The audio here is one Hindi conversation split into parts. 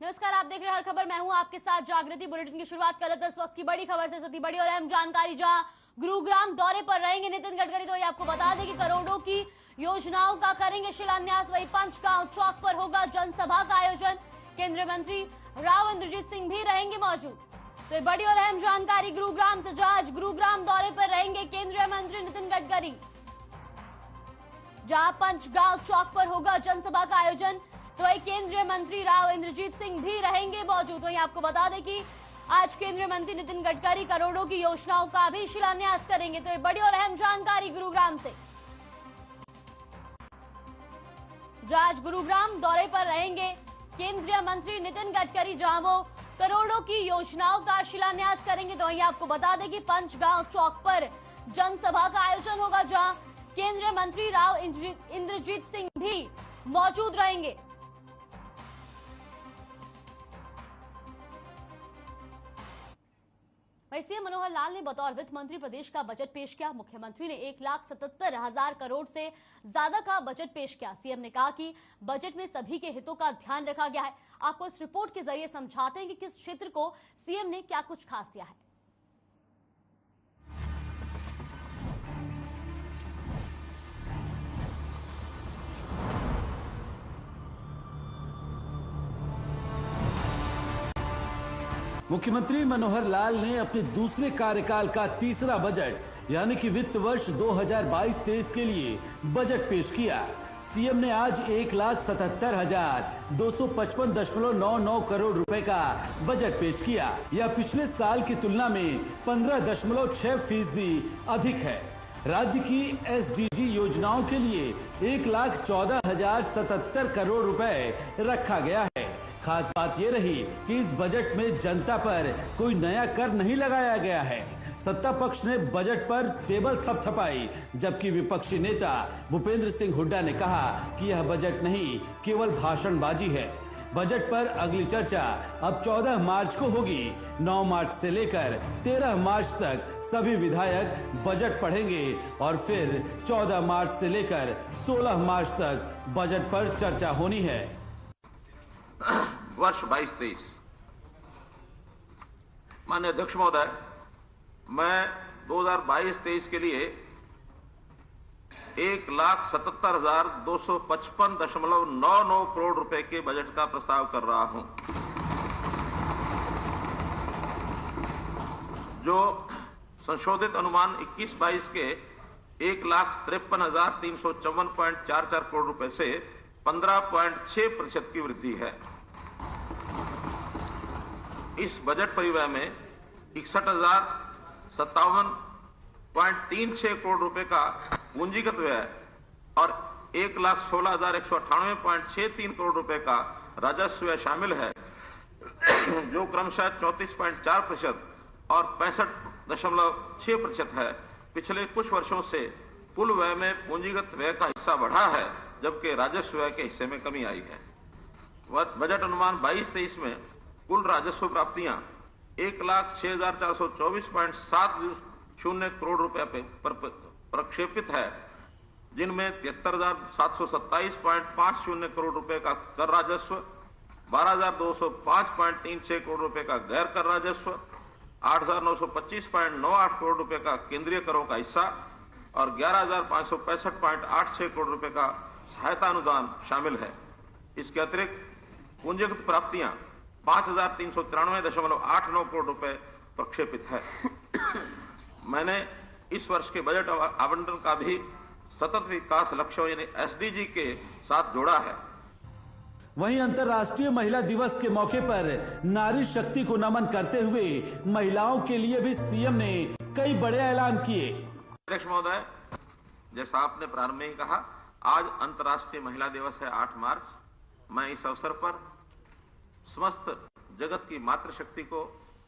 नमस्कार, आप देख रहे हैं हर खबर। मैं हूं आपके साथ जागृति। बुलेटिन की शुरुआत कर लेते हैं इस वक्त की बड़ी खबर से। सबसे बड़ी और अहम जानकारी, जहां गुरुग्राम दौरे पर रहेंगे नितिन गडकरी, तो वही आपको बता दें कि करोड़ों की योजनाओं का करेंगे शिलान्यास। वही पंचगांव चौक पर होगा जनसभा का आयोजन। केंद्रीय मंत्री राव इंद्रजीत सिंह भी रहेंगे मौजूद। तो बड़ी और अहम जानकारी गुरुग्राम से, जहां आज गुरुग्राम दौरे पर रहेंगे केंद्रीय मंत्री नितिन गडकरी, जहां पंचगांव चौक पर होगा जनसभा का आयोजन। तो वही केंद्रीय मंत्री राव इंद्रजीत सिंह भी रहेंगे मौजूद। वही आपको बता दें कि आज केंद्रीय मंत्री नितिन गडकरी करोड़ों की योजनाओं का भी शिलान्यास करेंगे। तो ये बड़ी और अहम जानकारी गुरुग्राम से, जहां आज गुरुग्राम दौरे पर रहेंगे केंद्रीय मंत्री नितिन गडकरी, जहां वो करोड़ों की योजनाओं का शिलान्यास करेंगे। तो वही आपको बता दें कि पंचगांव चौक पर जनसभा का आयोजन होगा, जहां केंद्रीय मंत्री राव इंद्रजीत सिंह भी मौजूद रहेंगे। सीएम मनोहर लाल ने बतौर वित्त मंत्री प्रदेश का बजट पेश किया। मुख्यमंत्री ने 1,77,000 करोड़ से ज्यादा का बजट पेश किया। सीएम ने कहा कि बजट में सभी के हितों का ध्यान रखा गया है। आपको इस रिपोर्ट के जरिए समझाते हैं कि किस क्षेत्र को सीएम ने क्या कुछ खास दिया है। मुख्यमंत्री मनोहर लाल ने अपने दूसरे कार्यकाल का तीसरा बजट यानी कि वित्त वर्ष 2022-23 के लिए बजट पेश किया। सीएम ने आज 1,77,255.99 करोड़ रुपए का बजट पेश किया। यह पिछले साल की तुलना में 15.6% अधिक है। राज्य की एसडीजी योजनाओं के लिए 1,14,077 करोड़ रुपए रखा गया है। खास बात यह रही कि इस बजट में जनता पर कोई नया कर नहीं लगाया गया है। सत्ता पक्ष ने बजट पर टेबल थपथपाई, जबकि विपक्षी नेता भूपेंद्र सिंह हुड्डा ने कहा कि यह बजट नहीं, केवल भाषणबाजी है। बजट पर अगली चर्चा अब 14 मार्च को होगी। 9 मार्च से लेकर 13 मार्च तक सभी विधायक बजट पढ़ेंगे और फिर 14 मार्च से लेकर 16 मार्च तक बजट पर चर्चा होनी है। वर्ष 22-23 माननीय अध्यक्ष महोदय, मैं 2022-23 के लिए 1,77,255.99 करोड़ रुपए के बजट का प्रस्ताव कर रहा हूं, जो संशोधित अनुमान 21-22 के 1,53,354.44 करोड़ रुपए से 15.6% की वृद्धि है। इस बजट परिव्यय में 61,057.36 करोड़ रुपए का पूंजीगत व्यय और 1,16,198.63 करोड़ रुपए का राजस्व व्यय शामिल है, जो क्रमशः 34.4% और 65.6% है। पिछले कुछ वर्षों से कुल व्यय में पूंजीगत व्यय का हिस्सा बढ़ा है, जबकि राजस्व व्यय के हिस्से में कमी आई है। बजट अनुमान 22-23 में कुल राजस्व प्राप्तियां 1,06,424.70 करोड़ रुपए पर प्रक्षेपित है, जिनमें 73,727.50 करोड़ रुपए का कर राजस्व, 12,205.36 करोड़ रुपए का गैर कर राजस्व, 8,925.98 करोड़ रुपए का केंद्रीय करों का हिस्सा और 11,565.86 करोड़ रुपए का सहायता अनुदान शामिल है। इसके अतिरिक्त पूंजीगत प्राप्तियां 5,393.89 करोड़ रुपए प्रक्षेपित है। मैंने इस वर्ष के बजट आवंटन का भी सतत विकास लक्ष्यों यानी एसडीजी के साथ जोड़ा है। वहीं अंतर्राष्ट्रीय महिला दिवस के मौके पर नारी शक्ति को नमन करते हुए महिलाओं के लिए भी सीएम ने कई बड़े ऐलान किए। अध्यक्ष महोदय, जैसा आपने प्रारंभ में ही कहा, आज अंतर्राष्ट्रीय महिला दिवस है 8 मार्च। मैं इस अवसर पर समस्त जगत की मातृशक्ति को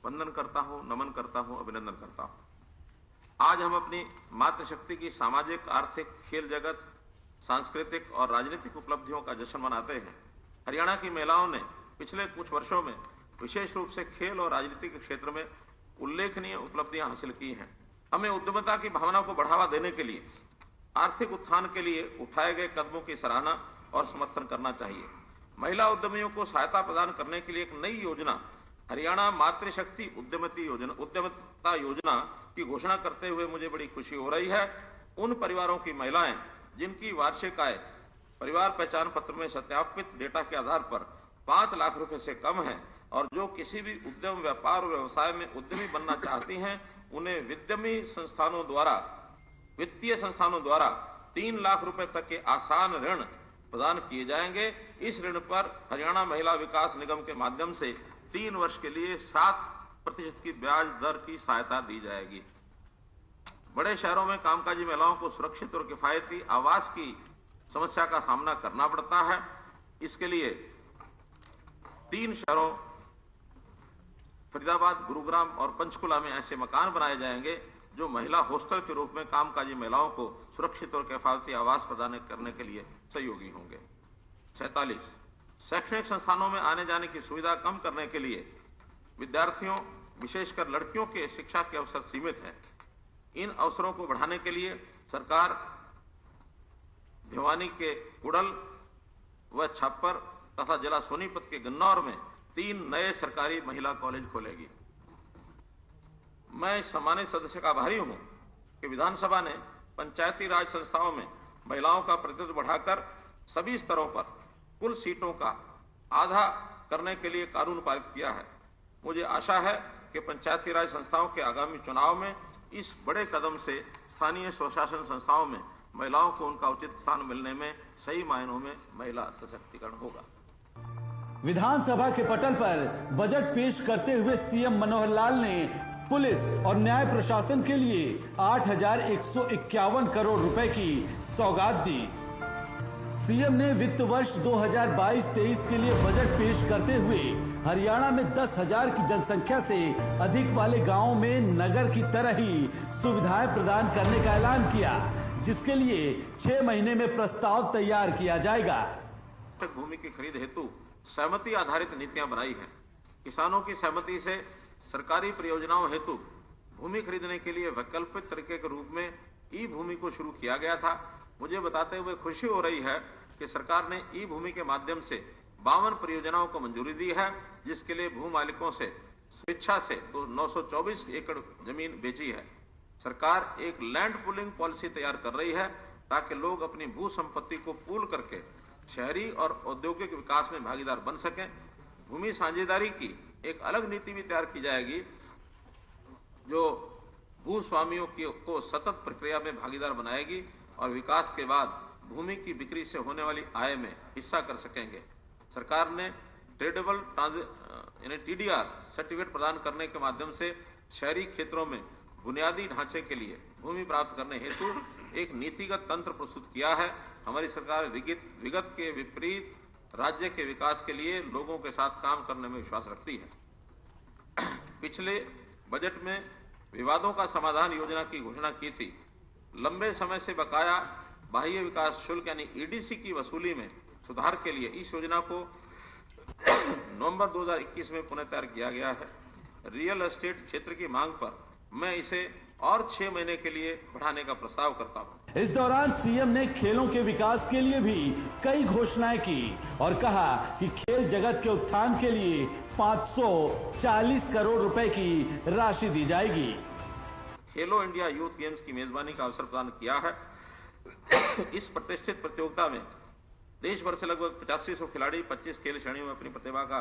वंदन करता हूं, नमन करता हूं, अभिनंदन करता हूं। आज हम अपनी मातृशक्ति की सामाजिक, आर्थिक, खेल जगत, सांस्कृतिक और राजनीतिक उपलब्धियों का जश्न मनाते हैं। हरियाणा की महिलाओं ने पिछले कुछ वर्षों में विशेष रूप से खेल और राजनीति के क्षेत्र में उल्लेखनीय उपलब्धियां हासिल की हैं। हमें उद्यमता की भावना को बढ़ावा देने के लिए, आर्थिक उत्थान के लिए उठाए गए कदमों की सराहना और समर्थन करना चाहिए। महिला उद्यमियों को सहायता प्रदान करने के लिए एक नई योजना हरियाणा मातृशक्ति उद्यमिता योजना की घोषणा करते हुए मुझे बड़ी खुशी हो रही है। उन परिवारों की महिलाएं जिनकी वार्षिक आय परिवार पहचान पत्र में सत्यापित डेटा के आधार पर 5 लाख रुपए से कम है और जो किसी भी उद्यम व्यापार और व्यवसाय में उद्यमी बनना चाहती हैं, उन्हें वित्तीय संस्थानों द्वारा 3 लाख रुपए तक के आसान ऋण प्रदान किए जाएंगे। इस ऋण पर हरियाणा महिला विकास निगम के माध्यम से 3 वर्ष के लिए 7% की ब्याज दर की सहायता दी जाएगी। बड़े शहरों में कामकाजी महिलाओं को सुरक्षित और किफायती आवास की समस्या का सामना करना पड़ता है। इसके लिए 3 शहरों फरीदाबाद, गुरुग्राम और पंचकुला में ऐसे मकान बनाए जाएंगे जो महिला हॉस्टल के रूप में कामकाजी महिलाओं को सुरक्षित और किफायती आवास प्रदान करने के लिए सहयोगी होंगे। 47 शैक्षणिक संस्थानों में आने जाने की सुविधा कम करने के लिए विद्यार्थियों विशेषकर लड़कियों के शिक्षा के अवसर सीमित हैं। इन अवसरों को बढ़ाने के लिए सरकार भिवानी के कुड़ल व छापर तथा जिला सोनीपत के गन्नौर में 3 नए सरकारी महिला कॉलेज खोलेगी। मैं इस सम्मानित सदस्य का आभारी हूं कि विधानसभा ने पंचायती राज संस्थाओं में महिलाओं का प्रतिनिधित्व बढ़ाकर सभी स्तरों पर कुल सीटों का आधा करने के लिए कानून पारित किया है। मुझे आशा है कि पंचायती राज संस्थाओं के आगामी चुनाव में इस बड़े कदम से स्थानीय स्वशासन संस्थाओं में महिलाओं को उनका उचित स्थान मिलने में सही मायनों में महिला सशक्तिकरण होगा। विधानसभा के पटल पर बजट पेश करते हुए सीएम मनोहर लाल ने पुलिस और न्याय प्रशासन के लिए 8,151 करोड़ रुपए की सौगात दी। सीएम ने वित्त वर्ष 2022-23 के लिए बजट पेश करते हुए हरियाणा में 10,000 की जनसंख्या से अधिक वाले गांवों में नगर की तरह ही सुविधाएं प्रदान करने का ऐलान किया, जिसके लिए 6 महीने में प्रस्ताव तैयार किया जाएगा। भूमि की खरीद हेतु सहमति आधारित नीतियां बनाई हैं। किसानों की सहमति से सरकारी परियोजनाओं हेतु भूमि खरीदने के लिए वैकल्पिक तरीके के रूप में ई भूमि को शुरू किया गया था। मुझे बताते हुए खुशी हो रही है कि सरकार ने ई भूमि के माध्यम से 52 परियोजनाओं को मंजूरी दी है, जिसके लिए भू मालिकों से स्वेच्छा से 924 एकड़ जमीन बेची है। सरकार एक लैंड पूलिंग पॉलिसी तैयार कर रही है ताकि लोग अपनी भू संपत्ति को पूल करके शहरी और औद्योगिक विकास में भागीदार बन सकें। भूमि साझेदारी की एक अलग नीति भी तैयार की जाएगी जो भू स्वामियों को सतत प्रक्रिया में भागीदार बनाएगी और विकास के बाद भूमि की बिक्री से होने वाली आय में हिस्सा कर सकेंगे। सरकार ने ट्रेडेबल TDR सर्टिफिकेट प्रदान करने के माध्यम से शहरी क्षेत्रों में बुनियादी ढांचे के लिए भूमि प्राप्त करने हेतु एक नीतिगत तंत्र प्रस्तुत किया है। हमारी सरकार विगत के विपरीत राज्य के विकास के लिए लोगों के साथ काम करने में विश्वास रखती है। पिछले बजट में विवादों का समाधान योजना की घोषणा की थी। लंबे समय से बकाया बाह्य विकास शुल्क यानी EDC की वसूली में सुधार के लिए इस योजना को नवंबर 2021 में पुनः तैयार किया गया है। रियल एस्टेट क्षेत्र की मांग पर मैं इसे और 6 महीने के लिए बढ़ाने का प्रस्ताव करता हूं। इस दौरान सीएम ने खेलों के विकास के लिए भी कई घोषणाएं की और कहा कि खेल जगत के उत्थान के लिए 540 करोड़ रुपए की राशि दी जाएगी। खेलो इंडिया यूथ गेम्स की मेजबानी का अवसर प्रदान किया है। इस प्रतिष्ठित प्रतियोगिता में देश भर से लगभग 8500 खिलाड़ी 25 खेल श्रेणियों में अपनी प्रतिभा का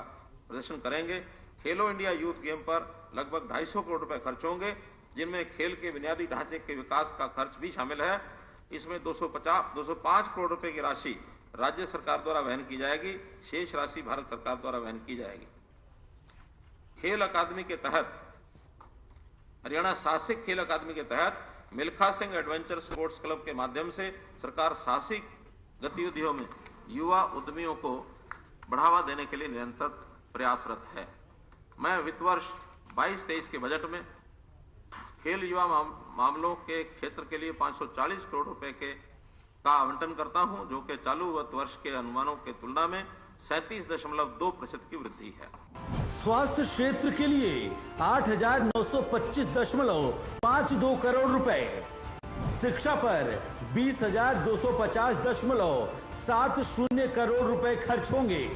प्रदर्शन करेंगे। खेलो इंडिया यूथ गेम पर लगभग 250 करोड़ रुपए खर्च होंगे, जिनमें खेल के बुनियादी ढांचे के विकास का खर्च भी शामिल है। इसमें 205 करोड़ रुपए की राशि राज्य सरकार द्वारा वहन की जाएगी, शेष राशि भारत सरकार द्वारा वहन की जाएगी। खेल अकादमी के तहत हरियाणा साहसिक खेल अकादमी के तहत Milkha Singh adventure sports club के माध्यम से सरकार साहसिक गतिविधियों में युवा उद्यमियों को बढ़ावा देने के लिए निरंतर प्रयासरत है। मैं वित्त वर्ष 22-23 के बजट में खेल युवा मामलों के क्षेत्र के लिए 540 करोड़ रुपए का आवंटन करता हूं, जो कि चालू वित्त वर्ष के अनुमानों की तुलना में 37.2% की वृद्धि है। स्वास्थ्य क्षेत्र के लिए 8,925.52 करोड़ रुपए, शिक्षा पर 20,250.7 70 करोड़ रुपए खर्च होंगे।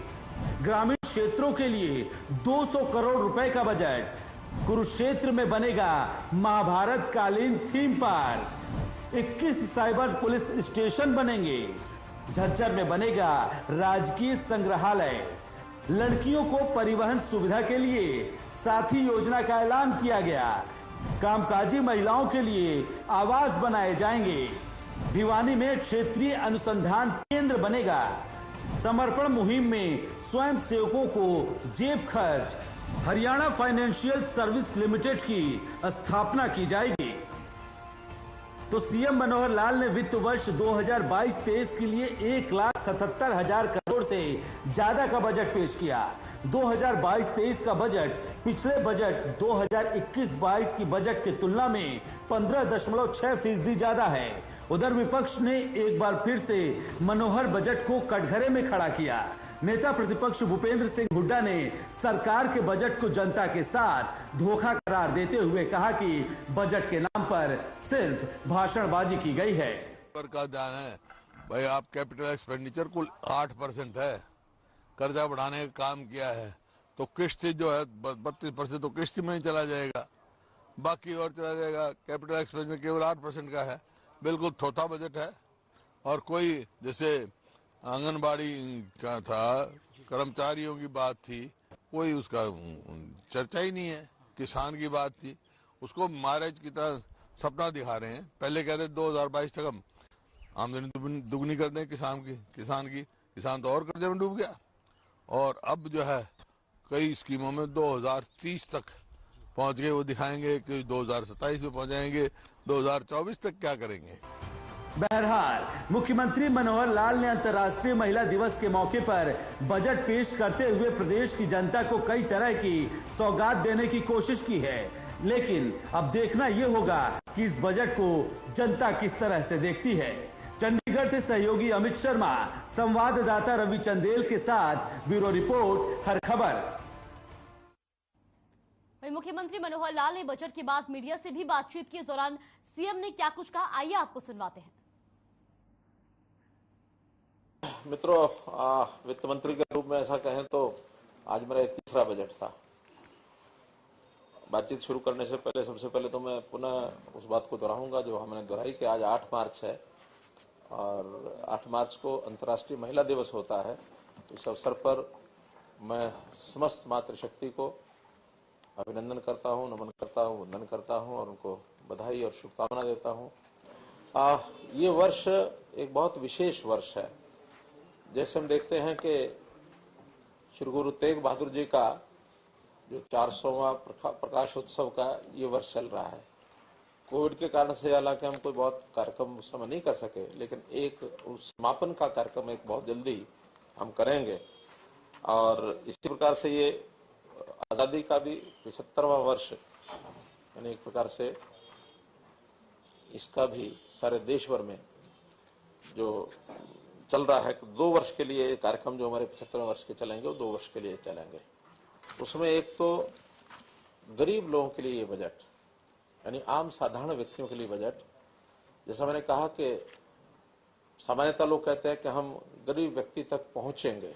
ग्रामीण क्षेत्रों के लिए 200 करोड़ रुपए का बजट। कुरुक्षेत्र में बनेगा महाभारत कालीन theme park. 21 cyber police station बनेंगे। झज्जर में बनेगा राजकीय संग्रहालय। लड़कियों को परिवहन सुविधा के लिए साथी योजना का ऐलान किया गया। कामकाजी महिलाओं के लिए आवास बनाए जाएंगे। भिवानी में क्षेत्रीय अनुसंधान केंद्र बनेगा। समर्पण मुहिम में स्वयं सेवकों को जेब खर्च। हरियाणा फाइनेंशियल सर्विस लिमिटेड की स्थापना की जाएगी। तो सीएम मनोहर लाल ने वित्त वर्ष 2022-23 के लिए 1,77,000 करोड़ से ज्यादा का बजट पेश किया। 2022-23 का बजट पिछले बजट 2021-22 की बजट की तुलना में 15.6% ज्यादा है। उधर विपक्ष ने एक बार फिर से मनोहर बजट को कटघरे में खड़ा किया। नेता प्रतिपक्ष भूपेंद्र सिंह हुड्डा ने सरकार के बजट को जनता के साथ धोखा करार देते हुए कहा कि बजट के नाम पर सिर्फ भाषणबाजी की गई है। का ध्यान है भाई, आप कैपिटल एक्सपेंडिचर कुल 8% है, कर्जा बढ़ाने का काम किया है, तो किस्त जो है 32% तो किस्त में ही चला जाएगा, बाकी और चला जाएगा। कैपिटल एक्सपेंडिचर केवल 8% का है, बिल्कुल थोथा बजट है। और कोई जैसे आंगनबाड़ी का था, कर्मचारियों की बात थी, कोई उसका चर्चा ही नहीं है। किसान की बात थी, उसको महाराज की तरह सपना दिखा रहे हैं। पहले कह रहे 2022 तक हम आमदनी दुगनी कर दें किसान तो और कर्जे में डूब गया। और अब जो है कई स्कीमों में 2030 तक पहुंच गए, वो दिखाएंगे कि 2027 में पहुंच जाएंगे, 2024 तक क्या करेंगे। बहरहाल मुख्यमंत्री मनोहर लाल ने अंतर्राष्ट्रीय महिला दिवस के मौके पर बजट पेश करते हुए प्रदेश की जनता को कई तरह की सौगात देने की कोशिश की है, लेकिन अब देखना यह होगा कि इस बजट को जनता किस तरह से देखती है। चंडीगढ़ से सहयोगी अमित शर्मा, संवाददाता रवि चंदेल के साथ ब्यूरो रिपोर्ट हर खबर। वहीं मुख्यमंत्री मनोहर लाल ने बजट के बाद मीडिया से भी बातचीत की। इस दौरान सीएम ने क्या कुछ कहा, आइए आपको सुनवाते हैं। मित्रों, वित्त मंत्री के रूप में ऐसा कहें तो आज मेरा तीसरा बजट था। बातचीत शुरू करने से पहले सबसे पहले तो मैं पुनः उस बात को दोहराऊंगा जो हमने दोहराई कि आज 8 मार्च है और 8 मार्च को अंतर्राष्ट्रीय महिला दिवस होता है। तो इस अवसर पर मैं समस्त मातृशक्ति को अभिनंदन करता हूं, नमन करता हूं, वंदन करता हूं और उनको बधाई और शुभकामना देता हूं। ये वर्ष एक बहुत विशेष वर्ष है। जैसे हम देखते हैं कि श्री गुरु तेग बहादुर जी का जो 400वां प्रकाश उत्सव का ये वर्ष चल रहा है। कोविड के कारण से हालांकि हम कोई बहुत कार्यक्रम उस समय नहीं कर सके, लेकिन एक उस समापन का कार्यक्रम एक बहुत जल्दी हम करेंगे। और इसी प्रकार से ये आजादी का भी 75वां वर्ष, यानी एक प्रकार से इसका भी सारे देश भर में जो चल रहा है। 2 वर्ष के लिए कार्यक्रम जो हमारे 75वें वर्ष के चलेंगे वो 2 वर्ष के लिए चलेंगे। उसमें एक तो गरीब लोगों के लिए ये बजट, यानी आम साधारण व्यक्तियों के लिए बजट। जैसा मैंने कहा कि सामान्यतः लोग कहते हैं कि हम गरीब व्यक्ति तक पहुंचेंगे।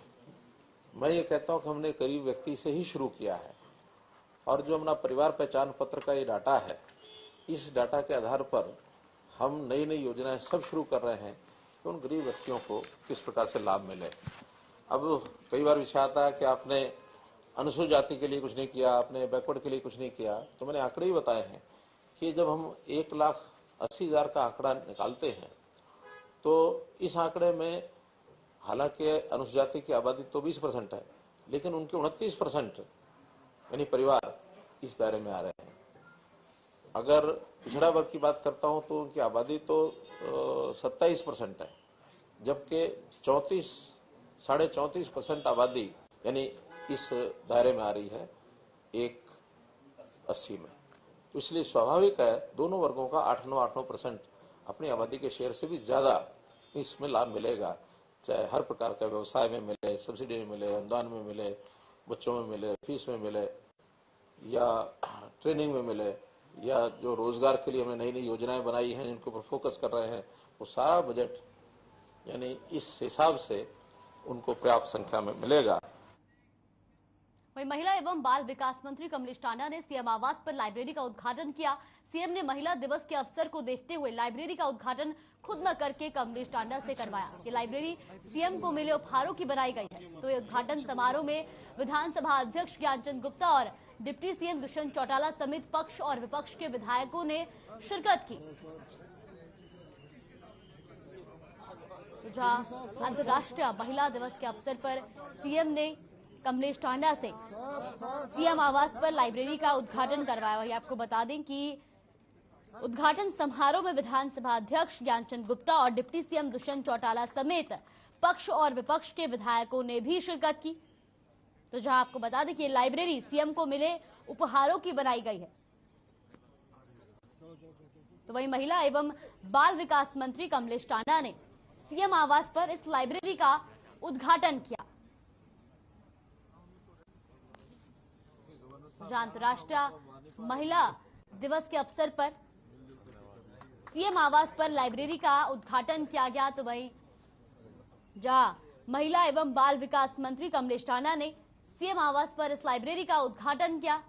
मैं ये कहता हूं कि हमने गरीब व्यक्ति से ही शुरू किया है। और जो हमारा परिवार पहचान पत्र का ये डाटा है, इस डाटा के आधार पर हम नई नई योजनाएं सब शुरू कर रहे हैं कि उन गरीब व्यक्तियों को किस प्रकार से लाभ मिले। अब कई बार विषय आता है कि आपने अनुसूचित जाति के लिए कुछ नहीं किया, आपने बैकवर्ड के लिए कुछ नहीं किया। तो मैंने आंकड़े ही बताए हैं कि जब हम 1,80,000 का आंकड़ा निकालते हैं तो इस आंकड़े में हालांकि अनुसूचित जाति की आबादी तो 20% है, लेकिन उनके 29% यानी परिवार इस दायरे में आ रहे हैं। अगर पिछड़ा वर्ग की बात करता हूं तो उनकी आबादी तो 27% है, जबकि 34.5% आबादी यानी इस दायरे में आ रही है 180 में। तो इसलिए स्वाभाविक है दोनों वर्गों का 8-9% अपनी आबादी के शेयर से भी ज्यादा इसमें लाभ मिलेगा। चाहे हर प्रकार का व्यवसाय में मिले, सब्सिडी में मिले, अनुदान में मिले, बच्चों में मिले, फीस में मिले, या ट्रेनिंग में मिले, या जो रोजगार के लिए हमने नई नई योजनाएं बनाई हैं जिनके ऊपर फोकस कर रहे हैं, वो सारा बजट यानी इस हिसाब से उनको पर्याप्त संख्या में मिलेगा। वहीं महिला एवं बाल विकास मंत्री कमलेश टांडा ने सीएम आवास पर लाइब्रेरी का उद्घाटन किया। सीएम ने महिला दिवस के अवसर को देखते हुए लाइब्रेरी का उद्घाटन खुद न करके कमलेश टांडा से करवाया। ये लाइब्रेरी सीएम को मिले उपहारों की बनाई गई है। तो ये उद्घाटन समारोह में विधानसभा अध्यक्ष ज्ञानचंद गुप्ता और डिप्टी सीएम दुष्यंत चौटाला समेत पक्ष और विपक्ष के विधायकों ने शिरकत की। जहां अंतर्राष्ट्रीय महिला दिवस के अवसर पर सीएम ने कमलेश टांडा से सीएम आवास पर लाइब्रेरी का उद्घाटन करवाया। वही आपको बता दें कि उद्घाटन समारोह में विधानसभा अध्यक्ष ज्ञानचंद गुप्ता और डिप्टी सीएम दुष्यंत चौटाला समेत पक्ष और विपक्ष के विधायकों ने भी शिरकत की। तो जहां आपको बता दें कि लाइब्रेरी सीएम को मिले उपहारों की बनाई गई है। तो वही महिला एवं बाल विकास मंत्री कमलेश टांडा ने सीएम आवास पर इस लाइब्रेरी का उद्घाटन किया। जहां अंतर्राष्ट्रीय महिला दिवस के अवसर पर सीएम आवास पर लाइब्रेरी का उद्घाटन किया गया। तो वहीं जहां महिला एवं बाल विकास मंत्री कमलेश टांडा ने सीएम आवास पर इस लाइब्रेरी का उद्घाटन किया।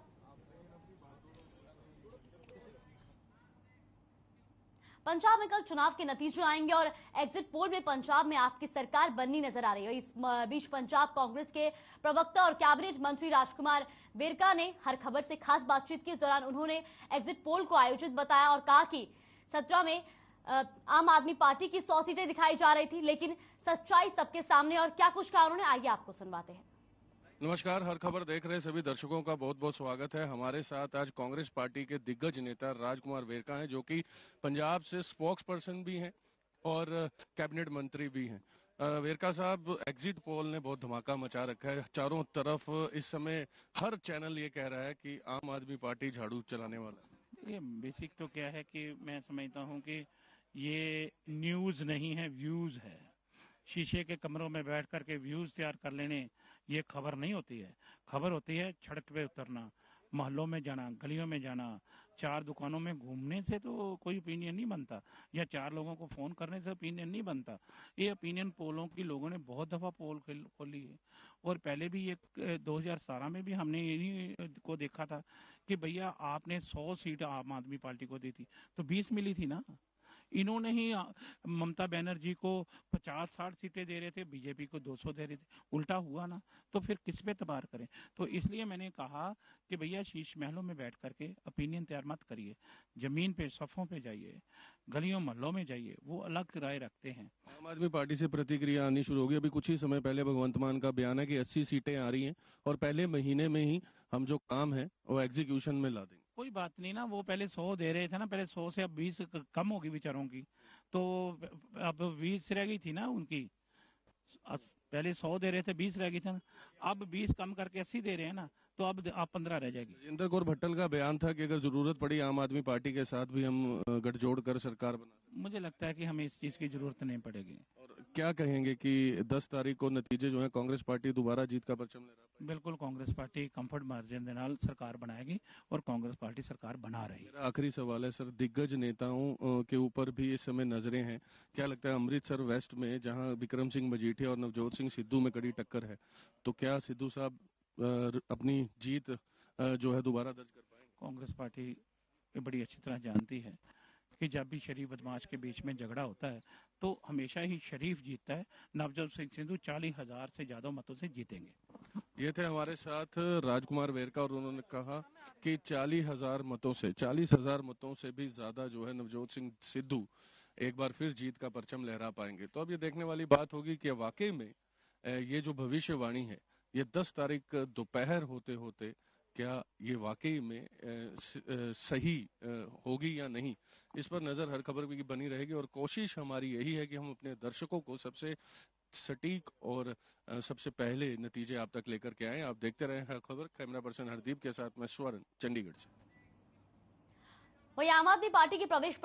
पंजाब में कल चुनाव के नतीजे आएंगे और एग्जिट पोल में पंजाब में आपकी सरकार बननी नजर आ रही है। इस बीच पंजाब कांग्रेस के प्रवक्ता और कैबिनेट मंत्री राजकुमार वेरका ने हर खबर से खास बातचीत की। इस दौरान उन्होंने एग्जिट पोल को आयोजित बताया और कहा कि 17 में आम आदमी पार्टी की 100 सीटें दिखाई जा रही थी, लेकिन सच्चाई सबके सामने। और क्या कुछ कहा उन्होंने, आइए आपको सुनवाते हैं। नमस्कार, हर खबर देख रहे सभी दर्शकों का बहुत बहुत स्वागत है। हमारे साथ आज कांग्रेस पार्टी के दिग्गज नेता राजकुमार वेरका हैं, जो कि पंजाब से स्पोक्स पर्सन भी हैं और कैबिनेट मंत्री भी हैं। वेरका साहब, एग्जिट पोल ने बहुत धमाका मचा रखा है चारों तरफ। इस समय हर चैनल ये कह रहा है कि आम आदमी पार्टी झाड़ू चलाने वाला है। ये बेसिक तो क्या है कि मैं समझता हूँ कि ये न्यूज़ नहीं है, व्यूज़ है। शीशे के कमरों में बैठ कर के व्यूज़ तैयार कर लेने ये खबर नहीं होती है। खबर होती है सड़क पे उतरना, मोहल्लों में जाना, गलियों में जाना, 4 दुकानों में घूमने से तो कोई ओपिनियन नहीं बनता, या 4 लोगों को फ़ोन करने से ओपिनियन नहीं बनता। ये ओपिनियन पोलों की लोगों ने बहुत दफ़ा पोल खोली है। और पहले भी ये 2017 में भी हमने इन्हीं को देखा था कि भैया आपने 100 सीट आम आदमी पार्टी को दी थी तो 20 मिली थी ना। इन्होंने ही ममता बनर्जी को 50-60 सीटें दे रहे थे, बीजेपी को 200 दे रहे थे। उल्टा हुआ ना, तो फिर किस पे तबार करें। तो इसलिए मैंने कहा कि भैया शीश महलों में बैठ करके ओपिनियन तैयार मत करिए, जमीन पे सफ़ों पे जाइए, गलियों मोहल्लों में जाइए, वो अलग राय रखते हैं। आम आदमी पार्टी से प्रतिक्रिया आनी शुरू होगी। अभी कुछ ही समय पहले भगवंत मान का बयान है कि 80 सीटें आ रही हैं और पहले महीने में ही हम जो काम है वो एग्जीक्यूशन में ला देंगे। कोई बात नहीं ना, वो पहले 100 दे रहे थे ना, पहले 100 से अब 20 कम होगी बेचारों की, तो अब 20 रह गई थी ना उनकी। पहले 100 दे रहे थे, 20 रह गई थी ना, अब 20 कम करके 80 दे रहे हैं ना, तो अब 15 रह जाएगी। राजेंद्र कौर भट्टल का बयान था कि अगर जरूरत पड़ी आम आदमी पार्टी के साथ भी हम गठजोड़ कर सरकार बना। मुझे लगता है कि हमें इस चीज़ की जरूरत नहीं पड़ेगी। और क्या कहेंगे कि 10 तारीख को नतीजे जो है कांग्रेस पार्टी दोबारा जीत का परचम ले रहा है? बिल्कुल, कांग्रेस पार्टी कंफर्ट मार्जिन के नाल सरकार बनाएगी और कांग्रेस पार्टी सरकार बना रही है। मेरा आखिरी सवाल है सर, दिग्गज नेताओं के ऊपर भी इस समय नजरें हैं। क्या लगता है अमृतसर वेस्ट में जहां विक्रम सिंह मजीठिया और नवजोत सिंह सिद्धू में कड़ी टक्कर है, तो क्या सिद्धू साहब अपनी जीत जो है दोबारा दर्ज कर पाएंगे? कांग्रेस पार्टी ये बड़ी अच्छी तरह जानती है कि जब भी शरीफ बदमाश के बीच में झगड़ा होता है तो हमेशा ही शरीफ जीतता है। नवजोत सिंह सिद्धू 40,000 से ज्यादा मतों से जीतेंगे। ये थे हमारे साथ राजकुमार वेरका और उन्होंने कहा कि 40,000 मतों से भी ज्यादा जो है नवजोत सिंह सिद्धू एक बार फिर जीत का परचम लहरा पाएंगे। तो अब ये देखने वाली बात होगी कि वाकई में ये जो भविष्यवाणी है ये 10 तारीख दोपहर होते होते क्या ये वाकई में सही होगी या नहीं, इस पर नजर हर खबर की बनी रहेगी। और कोशिश हमारी यही है कि हम अपने दर्शकों को सबसे सटीक और सबसे पहले नतीजे आप तक लेकर के आए। आप देखते रहे हर खबर। कैमरा पर्सन हरदीप के साथ मैं स्वर्ण, चंडीगढ़ से। वहीं आम आदमी पार्टी के प्रदेश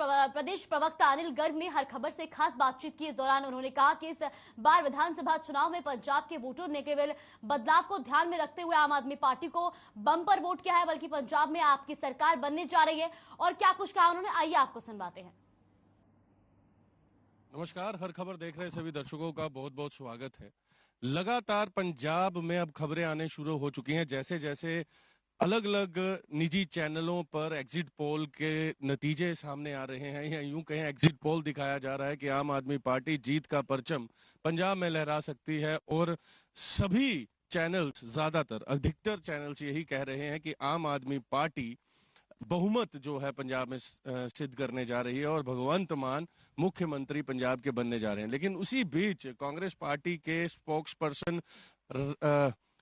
प्रवक्ता अनिल गर्ग ने हर खबर से खास बातचीत की। इस दौरान उन्होंने कहा कि इस बार विधानसभा चुनाव में पंजाब के वोटरों ने केवल बदलाव को ध्यान में रखते हुए आम आदमी पार्टी को बम्पर वोट किया है, बल्कि पंजाब में आपकी सरकार बनने जा रही है। और क्या कुछ कहा उन्होंने, आइए आपको सुनवाते हैं। नमस्कार, हर खबर देख रहे सभी दर्शकों का बहुत बहुत स्वागत है। लगातार पंजाब में अब खबरें आने शुरू हो चुकी हैं। जैसे जैसे अलग अलग निजी चैनलों पर एग्जिट पोल के नतीजे सामने आ रहे हैं, या यूं कहें एग्जिट पोल दिखाया जा रहा है कि आम आदमी पार्टी जीत का परचम पंजाब में लहरा सकती है। और सभी चैनल्स, ज्यादातर अधिकतर चैनल्स यही कह रहे हैं कि आम आदमी पार्टी बहुमत जो है पंजाब में सिद्ध करने जा रही है और भगवंत मान मुख्यमंत्री पंजाब के बनने जा रहे हैं। लेकिन उसी बीच कांग्रेस पार्टी के स्पोक्स पर्सन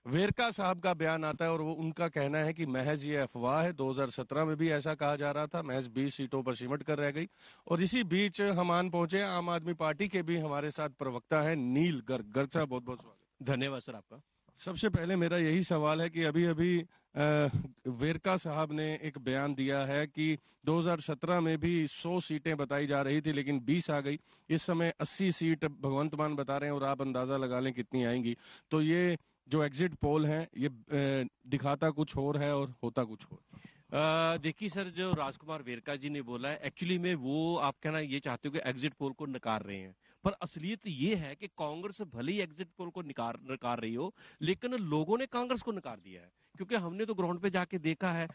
वेरका साहब का बयान आता है और वो उनका कहना है कि महज ये अफवाह है। 2017 में भी ऐसा कहा जा रहा था, महज 20 सीटों पर सिमट कर रह गई। और इसी बीच हम आन पहुंचे आम आदमी पार्टी के भी हमारे साथ प्रवक्ता है नील गर्ग। गर्ग साहब, बहुत बहुत स्वागत। धन्यवाद सर आपका। सबसे पहले मेरा यही सवाल है कि अभी अभी वेरका साहब ने एक बयान दिया है कि 2017 में भी 100 सीटें बताई जा रही थी लेकिन 20 आ गई। इस समय 80 सीट भगवंत मान बता रहे हैं और आप अंदाजा लगा लें कितनी आएंगी। तो ये जो एग्जिट पोल है ये दिखाता कुछ और है और होता कुछ और। देखिए सर, जो राजकुमार वेरका जी ने बोला है, एक्चुअली में वो आप कहना ये चाहते हो कि एग्जिट पोल को नकार रहे हैं, पर असलियत ये है कि कांग्रेस भले ही एग्जिट पोल को नकार रही हो, लेकिन लोगों ने कांग्रेस को नकार दिया है। क्योंकि हमने तो ग्राउंड पे जाके देखा है,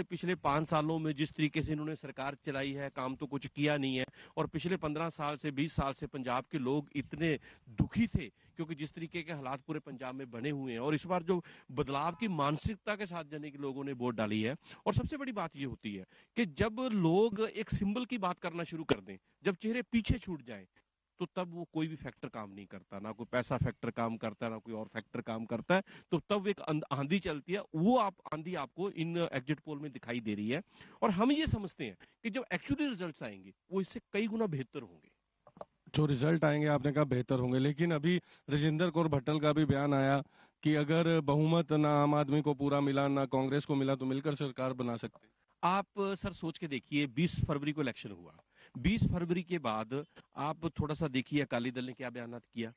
पिछले 5 सालों में जिस तरीके से इन्होंने सरकार चलाई है, काम तो कुछ किया नहीं है। और पिछले 15 साल से 20 साल से पंजाब के लोग इतने दुखी थे क्योंकि जिस तरीके के हालात पूरे पंजाब में बने हुए हैं। और इस बार जो बदलाव की मानसिकता के साथ जाने के लोगों ने वोट डाली है। और सबसे बड़ी बात ये होती है कि जब लोग एक सिंबल की बात करना शुरू कर दें, जब चेहरे पीछे छूट जाएं, तो तब वो कोई भी फैक्टर काम नहीं करता, ना कोई पैसा फैक्टर काम करता है, ना कोई और फैक्टर काम करता है। तो तब एक आंधी चलती है, वो आंधी आपको इन एग्जिट पोल में दिखाई दे रही है। और हम ये समझते हैं कि जब एक्चुअली रिजल्ट्स आएंगे वो इससे कई गुना बेहतर होंगे। जो रिजल्ट आएंगे आपने कहा बेहतर होंगे, लेकिन अभी राजेंद्र कौर भट्टल का भी बयान आया कि अगर बहुमत ना आम आदमी को पूरा मिला ना कांग्रेस को मिला तो मिलकर सरकार बना सकते। आप सर सोच के देखिए, 20 फरवरी को इलेक्शन हुआ। 20 फरवरी के बाद आप थोड़ा सा देखिए अकाली दल ने क्या बयान किया,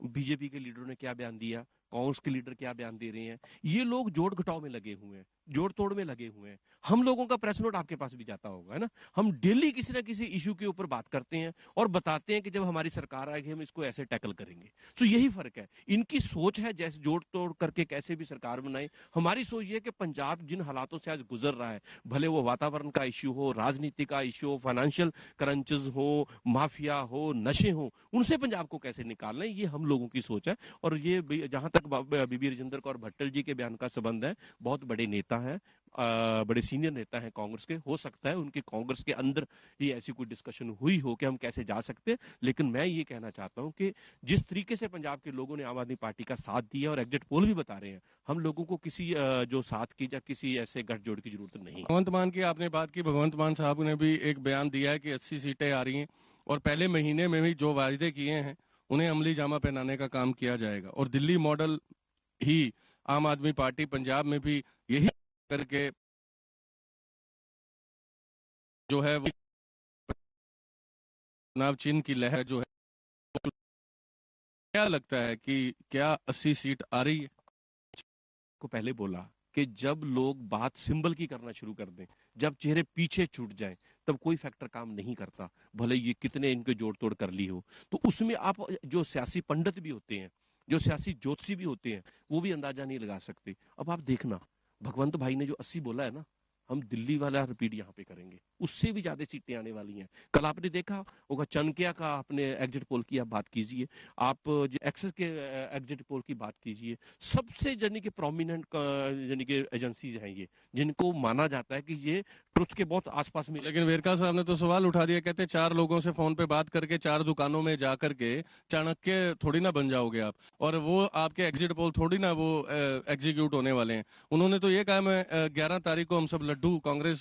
बीजेपी के लीडरों ने क्या बयान दिया, कांग्रेस के लीडर क्या बयान दे रहे हैं। ये लोग जोड़ घटाव में लगे हुए हैं, जोड़ तोड़ में लगे हुए हैं। हम लोगों का प्रेस नोट आपके पास भी जाता होगा, है ना। हम डेली किसी ना किसी इशू के ऊपर बात करते हैं और बताते हैं कि जब हमारी सरकार आएगी हम इसको ऐसे टैकल करेंगे। तो यही फर्क है, इनकी सोच है जैसे जोड़ तोड़ करके कैसे भी सरकार बनाए। हमारी सोच ये है कि पंजाब जिन हालातों से आज गुजर रहा है, भले वो वातावरण का इश्यू हो, राजनीति का इश्यू हो, फाइनेंशियल क्रंचेस हो, माफिया हो, नशे हो, उनसे पंजाब को कैसे निकालना है, ये हम लोगों की सोच है। और ये जहां तक बीबी राजेंद्र कौर भट्टल जी के बयान का संबंध है, बहुत बड़े नेता हैं, बड़े सीनियर नेता हैं कांग्रेस के। हो सकता है उनके कांग्रेस के अंदर ये ऐसी कोई डिस्कशन हुई हो कि हम कैसे जा सकते हैं। लेकिन मैं ये कहना चाहता हूं कि जिस तरीके से पंजाब के लोगों ने आम आदमी पार्टी का साथ दिया और एग्जिट पोल भी बता रहे हैं, हम लोगों को किसी जो साथ की या किसी ऐसे गठजोड़ की जरूरत नहीं। भगवंत मान की आपने बात की, भगवंत मान साहब ने भी एक बयान दिया है कि 80 सीटें आ रही हैं और पहले महीने में भी जो वायदे किए हैं उन्हें अमली जामा पहनाने का काम किया जाएगा। और दिल्ली मॉडल ही आम आदमी पार्टी पंजाब में भी यही करके जो है वो चुनाव चिन्ह की लहर जो है, क्या लगता है कि क्या 80 सीट आ रही है? को पहले बोला कि जब लोग बात सिंबल की करना शुरू कर दें, जब चेहरे पीछे छूट जाएं, तब कोई फैक्टर काम नहीं करता, भले ये कितने इनके जोड़ तोड़ कर ली हो। तो उसमें आप जो सियासी पंडित भी होते हैं, जो सियासी ज्योतिषी भी होते हैं, वो भी अंदाजा नहीं लगा सकते। अब आप देखना, भगवंत भाई ने जो 80 बोला है ना, हम दिल्ली वाला रिपीट यहाँ पे करेंगे, उससे भी ज्यादा सीटें आने वाली हैं। कल आपने देखा होगा चनकिया का आपने एग्जिट पोल की आप बात कीजिए, आप एक्सेस के एग्जिट पोल की बात कीजिए, सबसे यानी कि प्रोमिनेंट यानी कि एजेंसीज हैं ये, जिनको माना जाता है कि ये ट्रुथ के बहुत आसपास में। लेकिन वेरका साहब ने तो सवाल उठा दिया, कहते 4 लोगों से फोन पे बात करके 4 दुकानों में जाकर के चाणक्य थोड़ी ना बन जाओगे आप, और वो आपके एग्जिट पोल थोड़ी ना वो एग्जीक्यूट होने वाले हैं। उन्होंने तो ये कहा मैं 11 तारीख को हम सब लड्डू कांग्रेस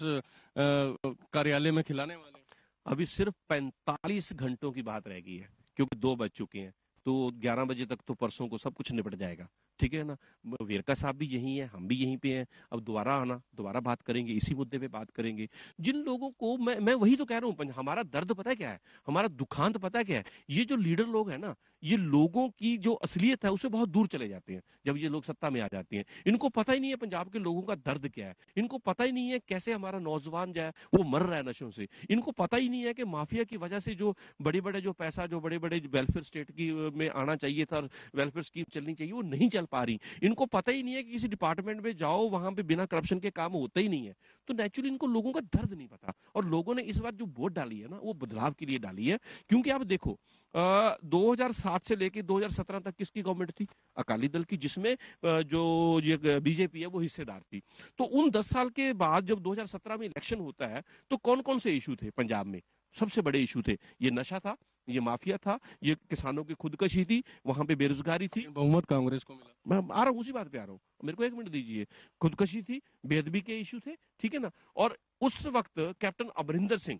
कार्यालय में खिलाने वाले हैं। अभी सिर्फ 45 घंटों की बात रह गई है, क्योंकि 2 बज चुके हैं, तो 11 बजे तक तो परसों को सब कुछ निपट जाएगा। ठीक है ना। वेरका साहब भी यहीं है, हम भी यहीं पे हैं। अब दोबारा आना, दोबारा बात करेंगे, इसी मुद्दे पे बात करेंगे। जिन लोगों को मैं वही तो कह रहा हूँ, हमारा दर्द पता है क्या है, हमारा दुखांत पता है क्या है। ये जो लीडर लोग हैं ना, ये लोगों की जो असलियत है उससे बहुत दूर चले जाते हैं जब ये लोग सत्ता में आ जाते हैं। इनको पता ही नहीं है पंजाब के लोगों का दर्द क्या है, इनको पता ही नहीं है कैसे हमारा नौजवान जो है वो मर रहा है नशों से, इनको पता ही नहीं है कि माफिया की वजह से जो बड़े बड़े जो पैसा जो बड़े बड़े वेलफेयर स्टेट की में आना चाहिए था, वेलफेयर स्कीम चलनी चाहिए, वो नहीं चल पा रही। इनको पता ही नहीं है कि किसी डिपार्टमेंट में जाओ वहां पे बिना करप्शन के काम होता ही नहीं है। तो नेचुरली इनको लोगों का दर्द नहीं पता। और लोगों ने इस बार जो वोट डाली है ना, वो बदलाव के लिए डाली है। क्योंकि आप देखो 2007 से लेके 2017 तक किसकी गवर्नमेंट थी? अकाली दल की, जिसमें जो ये बीजेपी है वो हिस्सेदार थी। तो उन 10 साल के बाद जब 2017 में इलेक्शन होता है तो कौन कौन से इशू थे पंजाब में? सबसे बड़े इशू थे, ये नशा था, ये माफिया था, ये किसानों की खुदकशी थी, वहां पे बेरोजगारी थी। बहुमत कांग्रेस को मिला। मैं आ रहा हूँ, उसी बात पे आ रहा हूँ, मेरे को 1 मिनट दीजिए। खुदकशी थी, बेअदबी के इशू थे, ठीक है ना। और उस वक्त कैप्टन अमरिंदर सिंह,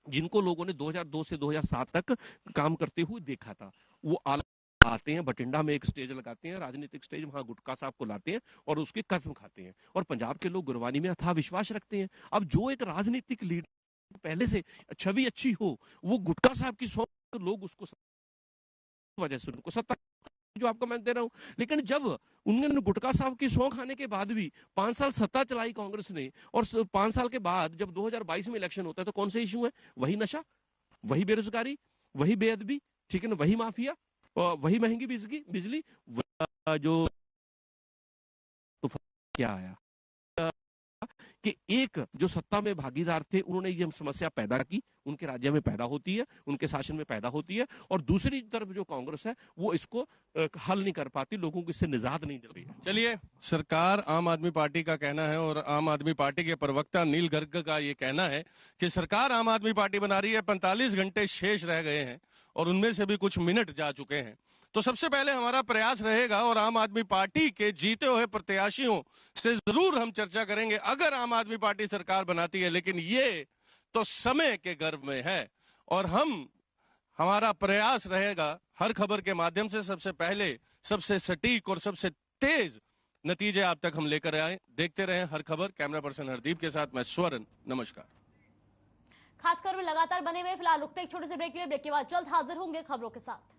जिनको लोगों ने 2002 से 2007 तक काम करते हुए देखा था, वो आते हैं बठिंडा में एक स्टेज लगाते हैं, राजनीतिक स्टेज, वहां गुटका साहब को लाते हैं और उसकी कसम खाते हैं। और पंजाब के लोग गुरबानी में अथाह विश्वास रखते हैं। अब जो एक राजनीतिक लीडर पहले से छवि अच्छी हो, वो गुटका साहब की सौ लोग उसको वजह से उनको सत्ता, जो आपको मैं दे रहा हूं। लेकिन जब उन्होंने गुटका साहब की सौं खाने के बाद भी 5 साल सत्ता चलाई कांग्रेस ने, और 5 साल के बाद जब 2022 में इलेक्शन होता है तो कौन से इशू है? वही नशा, वही बेरोजगारी, वही बेअदबी, ठीक है ना, वही माफिया, वही महंगी बिजली जो। तो क्या आया कि एक जो सत्ता में भागीदार थे उन्होंने ये समस्या पैदा की, उनके राज्य में पैदा होती है, उनके शासन में पैदा होती है, और दूसरी तरफ जो कांग्रेस है वो इसको हल नहीं कर पाती, लोगों को इससे निजात नहीं मिल रही है। चलिए, सरकार आम आदमी पार्टी का कहना है और आम आदमी पार्टी के प्रवक्ता नील गर्ग का ये कहना है कि सरकार आम आदमी पार्टी बना रही है, 45 घंटे शेष रह गए हैं और उनमें से भी कुछ मिनट जा चुके हैं। तो सबसे पहले हमारा प्रयास रहेगा और आम आदमी पार्टी के जीते हुए प्रत्याशियों से जरूर हम चर्चा करेंगे अगर आम आदमी पार्टी सरकार बनाती है। लेकिन ये तो समय के गर्भ में है और हमारा प्रयास रहेगा हर खबर के माध्यम से सबसे पहले, सबसे सटीक और सबसे तेज नतीजे आप तक हम लेकर आए। देखते रहें हर खबर। कैमरा पर्सन हरदीप के साथ मैं स्वर्ण, नमस्कार। खासकर में लगातार बने हुए, फिलहाल रुकते एक छोटे से ब्रेक के लिए, ब्रेक के बाद जल्द हाजिर होंगे खबरों के साथ।